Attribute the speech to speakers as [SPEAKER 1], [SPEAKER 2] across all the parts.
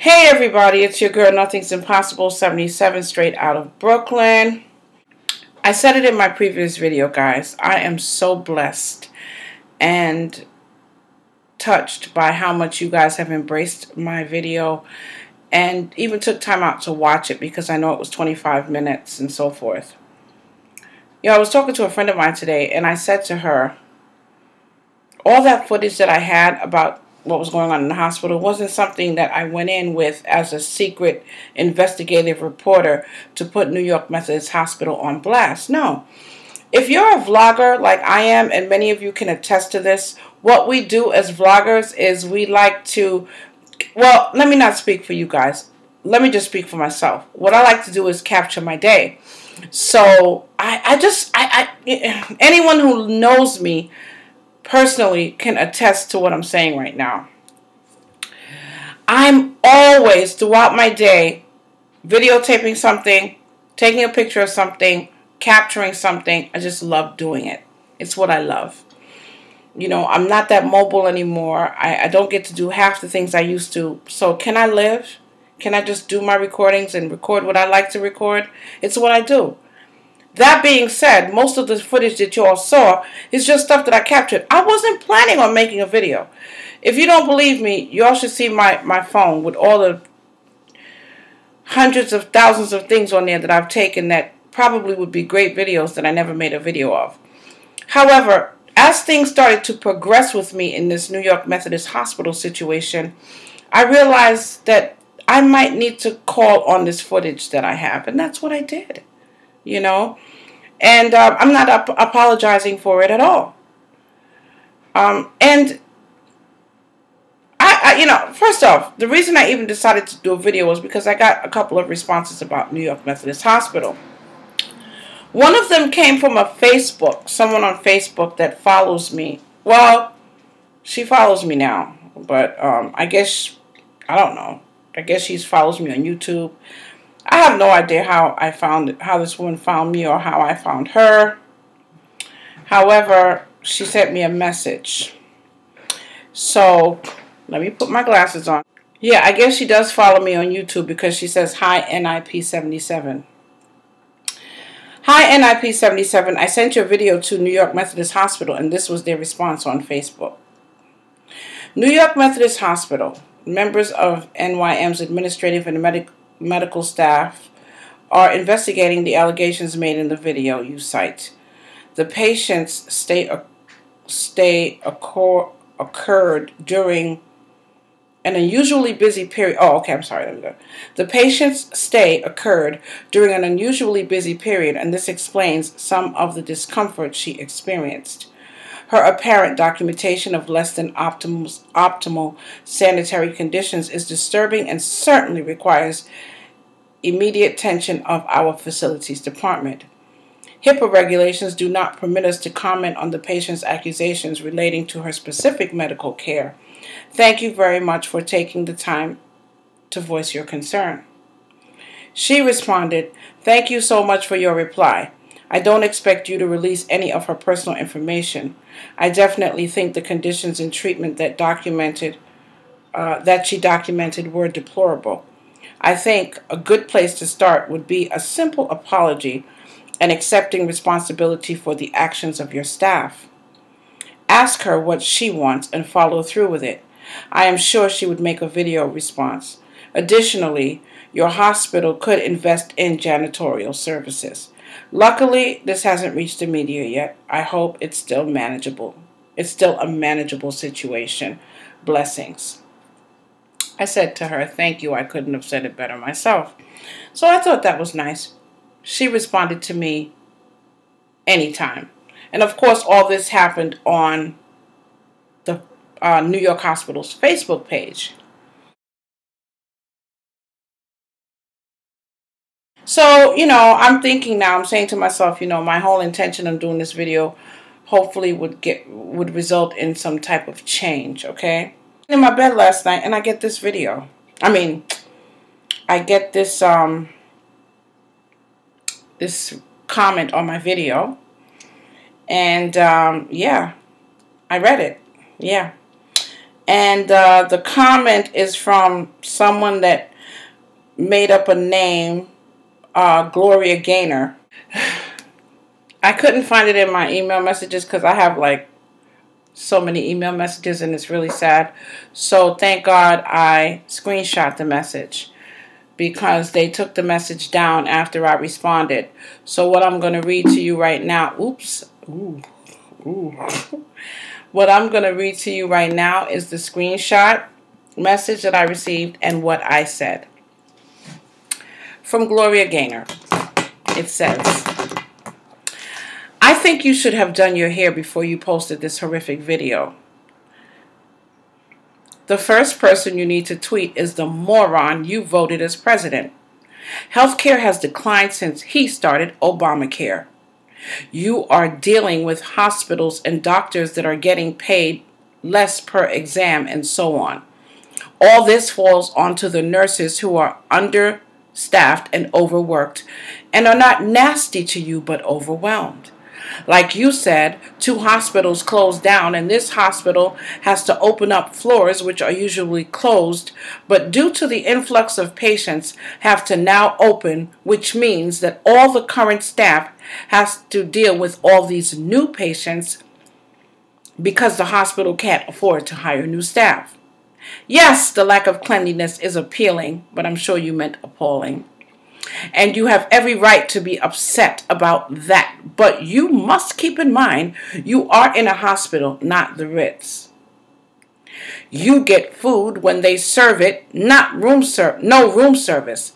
[SPEAKER 1] Hey everybody, it's your girl Nothing's Impossible 77 straight out of Brooklyn. I said it in my previous video, guys. I am so blessed and touched by how much you guys have embraced my video and even took time out to watch it because I know it was 25 minutes and so forth. I was talking to a friend of mine today and I said to her, all that footage that I had about what was going on in the hospital wasn't something that I went in with as a secret investigative reporter to put New York Methodist Hospital on blast. No. If you're a vlogger like I am, and many of you can attest to this, what we do as vloggers is we like to, well, let me not speak for you guys. Let me just speak for myself. What I like to do is capture my day. So anyone who knows me personally can attest to what I'm saying right now. I'm always, throughout my day, videotaping something, taking a picture of something, capturing something. I just love doing it. It's what I love. I'm not that mobile anymore. I don't get to do half the things I used to. So can I live? Can I just do my recordings and record what I like to record? It's what I do. That being said, most of the footage that you all saw is just stuff that I captured. I wasn't planning on making a video. If you don't believe me, you all should see my phone with all the hundreds of thousands of things on there that I've taken that probably would be great videos that I never made a video of. However, as things started to progress with me in this New York Methodist Hospital situation, I realized that I might need to call on this footage that I have, and that's what I did. And I'm not apologizing for it at all. And first off, the reason I even decided to do a video was because I got a couple of responses about New York Methodist Hospital. One of them came from someone on Facebook that follows me. Well, she follows me now, but I don't know. I guess she follows me on YouTube. I have no idea how this woman found me or how I found her. However, she sent me a message. So, let me put my glasses on. Yeah, I guess she does follow me on YouTube because she says, "Hi, NIP77. Hi, NIP77. I sent your video to New York Methodist Hospital, and this was their response on Facebook. New York Methodist Hospital. Members of NYM's administrative and medical staff are investigating the allegations made in the video you cite. The patient's stay occurred during an unusually busy period. Oh, okay, I'm sorry. There we go. The patient's stay occurred during an unusually busy period, and this explains some of the discomfort she experienced. Her apparent documentation of less than optimal sanitary conditions is disturbing and certainly requires immediate attention of our facilities department. HIPAA regulations do not permit us to comment on the patient's accusations relating to her specific medical care. Thank you very much for taking the time to voice your concern." She responded, "Thank you so much for your reply. I don't expect you to release any of her personal information. I definitely think the conditions and treatment that she documented were deplorable. I think a good place to start would be a simple apology and accepting responsibility for the actions of your staff. Ask her what she wants and follow through with it. I am sure she would make a video response. Additionally, your hospital could invest in janitorial services. Luckily, this hasn't reached the media yet. I hope it's still manageable. It's still a manageable situation. Blessings." I said to her, "Thank you. I couldn't have said it better myself." So I thought that was nice. She responded to me anytime. And of course, all this happened on the New York Hospital's Facebook page. So, I'm thinking now, I'm saying to myself, my whole intention of doing this video hopefully would result in some type of change, okay? In my bed last night and I get this video. I get this this comment on my video, and yeah, I read it. Yeah. And the comment is from someone that made up a name, Gloria Gaynor. I couldn't find it in my email messages because I have like so many email messages and it's really sad. So thank God I screenshot the message because they took the message down after I responded. So what I'm going to read to you right now, what I'm going to read to you right now is the screenshot message that I received and what I said. From Gloria Gaynor. It says, I think you should have done your hair before you posted this horrific video. The first person you need to tweet is the moron you voted as president. Healthcare has declined since he started Obamacare. You are dealing with hospitals and doctors that are getting paid less per exam and so on. All this falls onto the nurses who are understaffed and overworked and are not nasty to you but overwhelmed. Like you said, 2 hospitals closed down and this hospital has to open up floors which are usually closed, but due to the influx of patients have to now open, which means that all the current staff has to deal with all these new patients because the hospital can't afford to hire new staff. Yes, the lack of cleanliness is appealing, but I'm sure you meant appalling. And you have every right to be upset about that. But you must keep in mind, you are in a hospital, not the Ritz. You get food when they serve it, not no room service.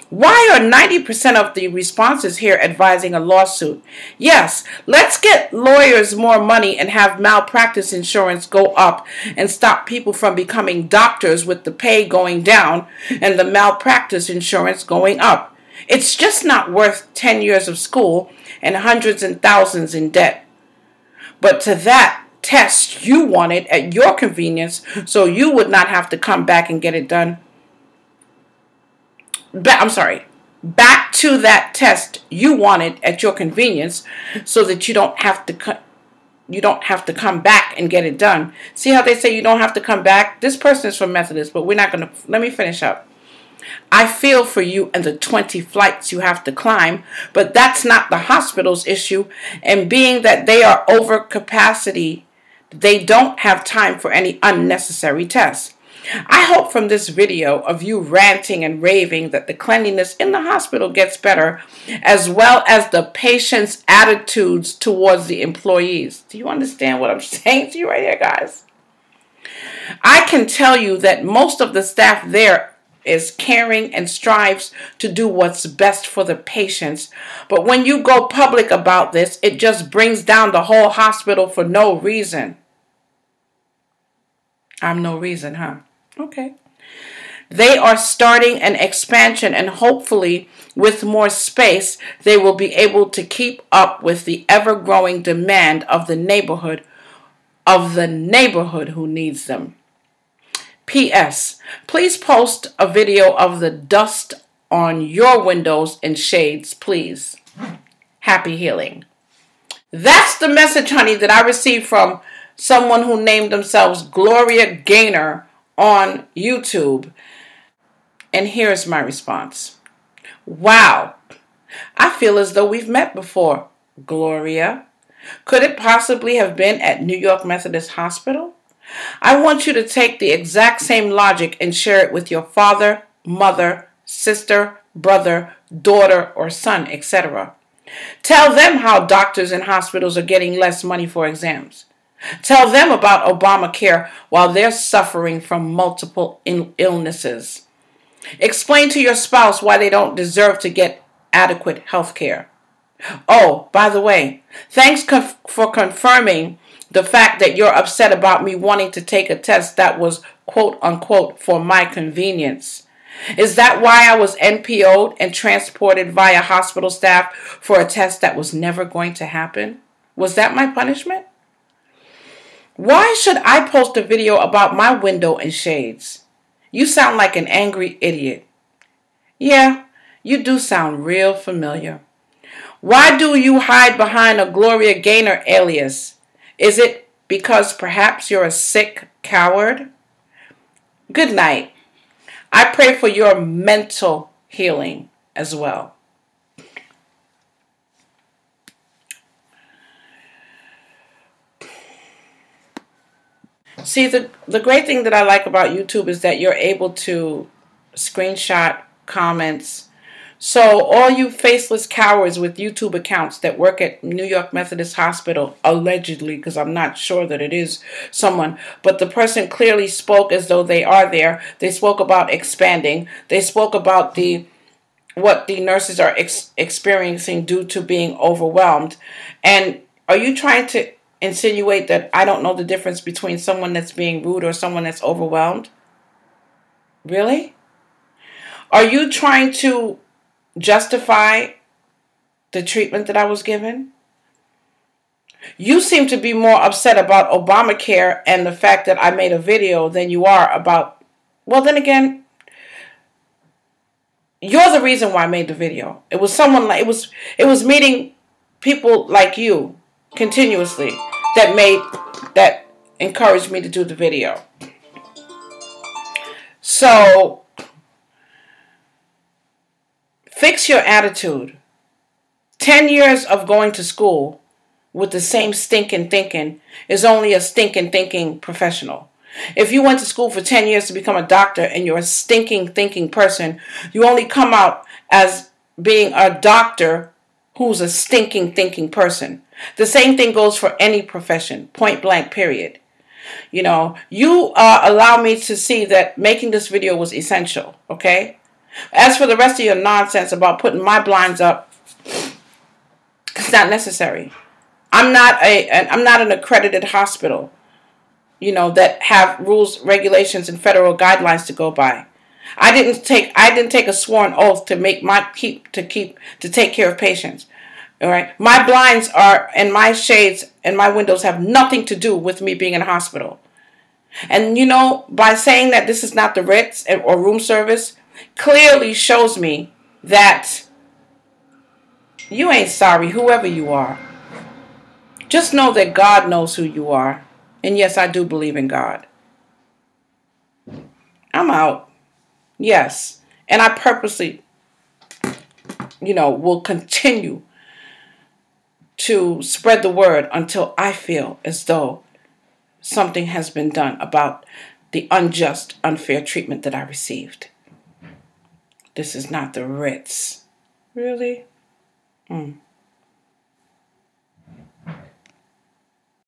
[SPEAKER 1] Why are 90% of the responses here advising a lawsuit? Yes, let's get lawyers more money and have malpractice insurance go up and stop people from becoming doctors with the pay going down and the malpractice insurance going up. It's just not worth 10 years of school and hundreds and thousands in debt. But to that test you wanted at your convenience so you would not have to come back and get it done. Back to that test you wanted at your convenience so that you don't have to come back and get it done. See how they say you don't have to come back? This person is from Methodist, but we're not going to. Let me finish up. I feel for you and the 20 flights you have to climb, but that's not the hospital's issue. And being that they are over capacity, they don't have time for any unnecessary tests. I hope from this video of you ranting and raving that the cleanliness in the hospital gets better, as well as the patients' attitudes towards the employees. Do you understand what I'm saying to you right here, guys? I can tell you that most of the staff there is caring and strives to do what's best for the patients. But when you go public about this, it just brings down the whole hospital for no reason. I'm no reason, huh? Okay. They are starting an expansion and hopefully with more space, they will be able to keep up with the ever-growing demand of the neighborhood who needs them. P.S. Please post a video of the dust on your windows and shades, please. Happy healing. That's the message, honey, that I received from someone who named themselves Gloria Gaynor on YouTube. And here's my response. Wow. I feel as though we've met before, Gloria. Could it possibly have been at New York Methodist Hospital? I want you to take the exact same logic and share it with your father, mother, sister, brother, daughter, or son, etc. Tell them how doctors and hospitals are getting less money for exams. Tell them about Obamacare while they're suffering from multiple illnesses. Explain to your spouse why they don't deserve to get adequate health care. Oh, by the way, thanks for confirming the fact that you're upset about me wanting to take a test that was quote-unquote for my convenience. Is that why I was NPO'd and transported via hospital staff for a test that was never going to happen? Was that my punishment? Why should I post a video about my window and shades? You sound like an angry idiot. Yeah, you do sound real familiar. Why do you hide behind a Gloria Gaynor alias? Is it because perhaps you're a sick coward? Good night. I pray for your mental healing as well. See, the great thing that I like about YouTube is that you're able to screenshot comments. So all you faceless cowards with YouTube accounts that work at New York Methodist Hospital, allegedly, because I'm not sure that it is someone, but the person clearly spoke as though they are there. They spoke about expanding. They spoke about what the nurses are experiencing due to being overwhelmed. And are you trying to insinuate that I don't know the difference between someone that's being rude or someone that's overwhelmed? Really? Are you trying to justify the treatment that I was given? You seem to be more upset about Obamacare and the fact that I made a video than you are about, well, then again, you're the reason why I made the video. It was someone like, it was meeting people like you continuously that encouraged me to do the video. So fix your attitude. 10 years of going to school with the same stinking thinking is only a stinking thinking professional. If you went to school for 10 years to become a doctor and you're a stinking thinking person, you only come out as being a doctor who's a stinking thinking person. The same thing goes for any profession, point blank, period. You know, you allow me to see that making this video was essential, okay? As for the rest of your nonsense about putting my blinds up, it's not necessary. I'm not an accredited hospital, you know, that have rules, regulations, and federal guidelines to go by. I didn't take a sworn oath to take care of patients. All right, my blinds are and my shades and my windows have nothing to do with me being in a hospital. And you know, by saying that this is not the Ritz or room service, clearly shows me that you ain't sorry, whoever you are. Just know that God knows who you are. And yes, I do believe in God. I'm out. Yes. And I purposely, you know, will continue to spread the word until I feel as though something has been done about the unjust, unfair treatment that I received. This is not the Ritz. Really?